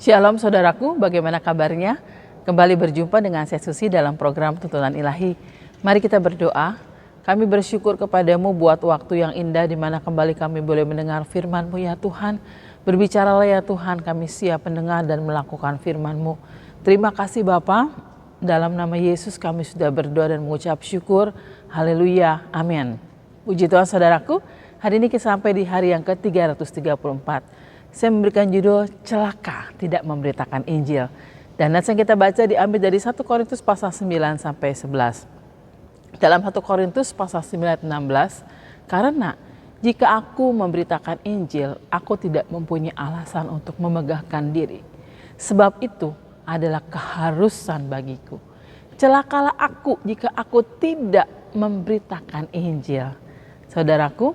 Shalom saudaraku, bagaimana kabarnya? Kembali berjumpa dengan saya Susi dalam program Tuntunan Ilahi. Mari kita berdoa. Kami bersyukur kepadamu buat waktu yang indah di mana kembali kami boleh mendengar firman-Mu ya Tuhan. Berbicaralah ya Tuhan, kami siap mendengar dan melakukan firman-Mu. Terima kasih Bapa. Dalam nama Yesus kami sudah berdoa dan mengucap syukur. Haleluya, amin. Puji Tuhan saudaraku, hari ini kita sampai di hari yang ke-334. Saya memberikan judul celaka tidak memberitakan Injil. Dan nats yang kita baca diambil dari 1 Korintus pasal 9 sampai 11. Dalam 1 Korintus pasal 9 16, karena jika aku memberitakan Injil, aku tidak mempunyai alasan untuk memegahkan diri. Sebab itu adalah keharusan bagiku. Celakalah aku jika aku tidak memberitakan Injil. Saudaraku,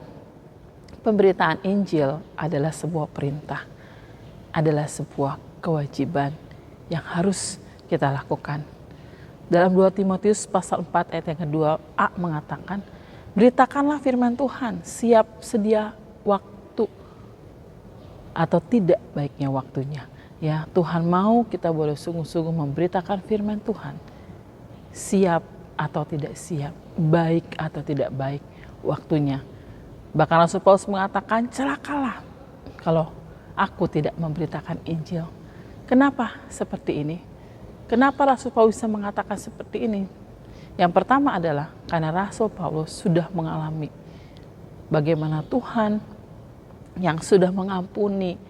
pemberitaan Injil adalah sebuah perintah, adalah sebuah kewajiban yang harus kita lakukan. Dalam 2 Timotius pasal 4 ayat yang kedua A mengatakan, beritakanlah firman Tuhan, siap sedia waktu atau tidak baiknya waktunya. Ya, Tuhan mau kita boleh sungguh-sungguh memberitakan firman Tuhan, siap atau tidak siap, baik atau tidak baik waktunya. Bahkan Rasul Paulus mengatakan, celakalah kalau aku tidak memberitakan Injil. Kenapa seperti ini? Kenapa Rasul Paulus bisa mengatakan seperti ini? Yang pertama adalah karena Rasul Paulus sudah mengalami bagaimana Tuhan yang sudah mengampuni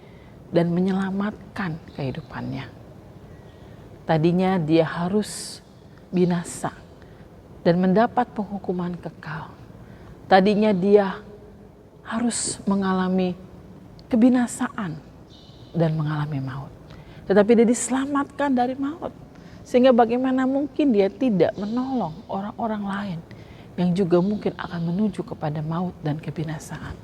dan menyelamatkan kehidupannya. Tadinya dia harus binasa dan mendapat penghukuman kekal. Tadinya dia harus mengalami kebinasaan dan mengalami maut. Tetapi dia diselamatkan dari maut. Sehingga bagaimana mungkin dia tidak menolong orang-orang lain yang juga mungkin akan menuju kepada maut dan kebinasaan.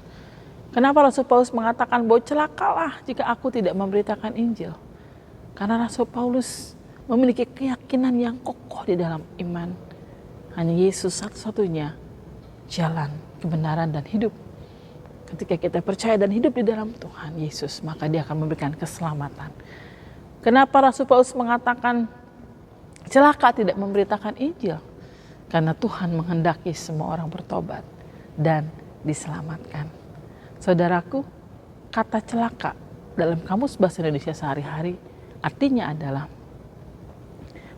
Kenapa Rasul Paulus mengatakan bahwa celakalah jika aku tidak memberitakan Injil? Karena Rasul Paulus memiliki keyakinan yang kokoh di dalam iman. Hanya Yesus satu-satunya jalan, kebenaran dan hidup. Ketika kita percaya dan hidup di dalam Tuhan Yesus, maka dia akan memberikan keselamatan. Kenapa Rasul Paulus mengatakan celaka tidak memberitakan Injil? Karena Tuhan menghendaki semua orang bertobat dan diselamatkan. Saudaraku, kata celaka dalam Kamus Bahasa Indonesia sehari-hari artinya adalah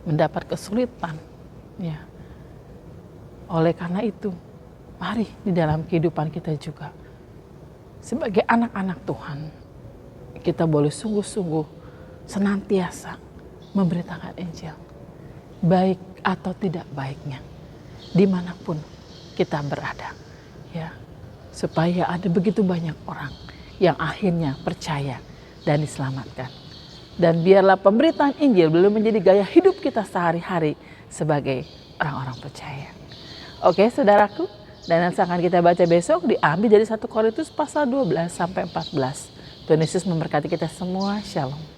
mendapat kesulitan. Ya. Oleh karena itu, mari di dalam kehidupan kita juga, sebagai anak-anak Tuhan, kita boleh sungguh-sungguh senantiasa memberitakan Injil. Baik atau tidak baiknya, dimanapun kita berada. Ya, supaya ada begitu banyak orang yang akhirnya percaya dan diselamatkan. Dan biarlah pemberitaan Injil belum menjadi gaya hidup kita sehari-hari sebagai orang-orang percaya. Oke saudaraku, dan yang akan kita baca besok diambil dari 1 Korintus pasal 12 sampai 14. Tuhan Yesus memberkati kita semua. Shalom.